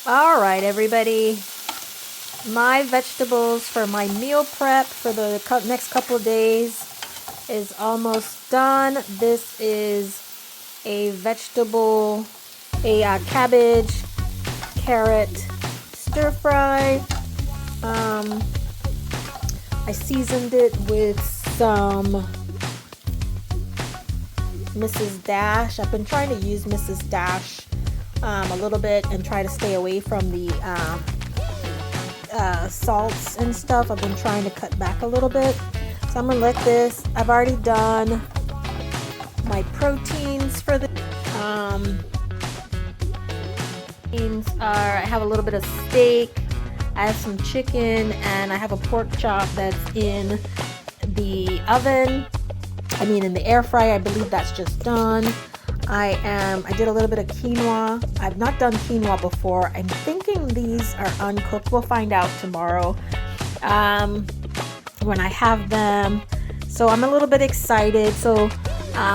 All right, everybody. My vegetables for my meal prep for the next couple of days is almost done. This is a vegetable, a cabbage, carrot stir fry. I seasoned it with some Mrs. Dash. I've been trying to use Mrs. Dash a little bit and try to stay away from the salts and stuff. I've been trying to cut back a little bit. So I'm gonna let this. I've already done my proteins for the I have a little bit of steak, I have some chicken, and I have a pork chop that's in the oven. In the air fryer. I believe that's just done. I did a little bit of quinoa. I've not done quinoa before. I'm thinking these are uncooked. We'll find out tomorrow when I have them. So I'm a little bit excited. So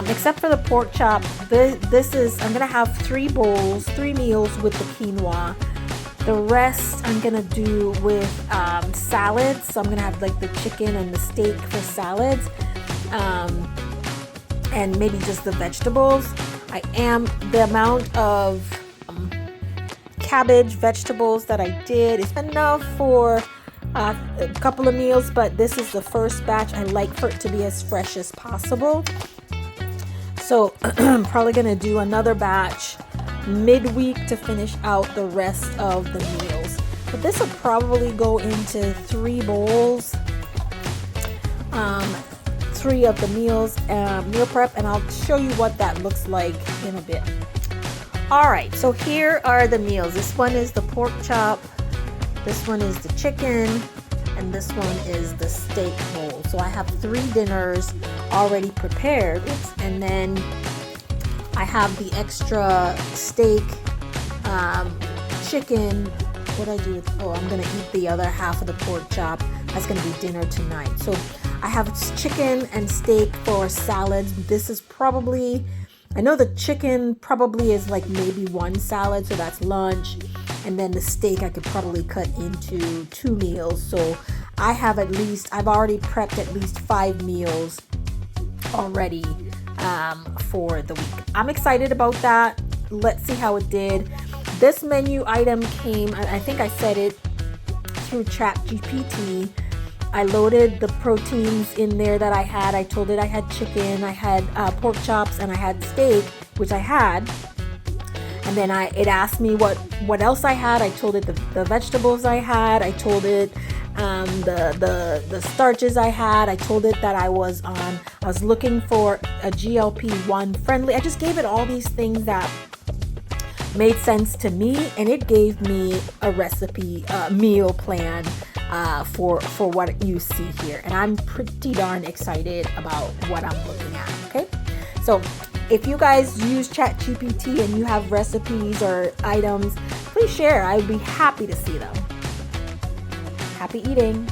except for the pork chop, I'm gonna have 3 meals with the quinoa. The rest I'm gonna do with salads. So I'm gonna have like the chicken and the steak for salads. And maybe just the vegetables. The amount of cabbage vegetables that I did is enough for a couple of meals, but this is the first batch. I like for it to be as fresh as possible. So I'm probably gonna do another batch midweek to finish out the rest of the meals. But this will probably go into 3 bowls. 3 of the meals, meal prep, and I'll show you what that looks like in a bit. All right, so here are the meals. This one is the pork chop, this one is the chicken, and this one is the steak bowl. So I have 3 dinners already prepared. And then I have the extra steak, chicken. What I do with, I'm gonna eat the other half of the pork chop. That's gonna be dinner tonight. So I have chicken and steak for salads. This is probably, I know the chicken probably is like maybe 1 salad, so that's lunch. And then the steak I could probably cut into 2 meals. So I've already prepped at least 5 meals already for the week. I'm excited about that. Let's see how it did. This menu item came, I think I said it through Chatgpt. I loaded the proteins in there that I had. I told it I had chicken, I had pork chops, and I had steak, which I had. And then it asked me what else I had. I told it the vegetables I had. I told it the starches I had. I told it that I was looking for a GLP1 friendly. I just gave it all these things that made sense to me, and it gave me a recipe, meal plan for what you see here. And I'm pretty darn excited about what I'm looking at. Okay, so if you guys use ChatGPT and you have recipes or items, please share. I would be happy to see them. Happy eating.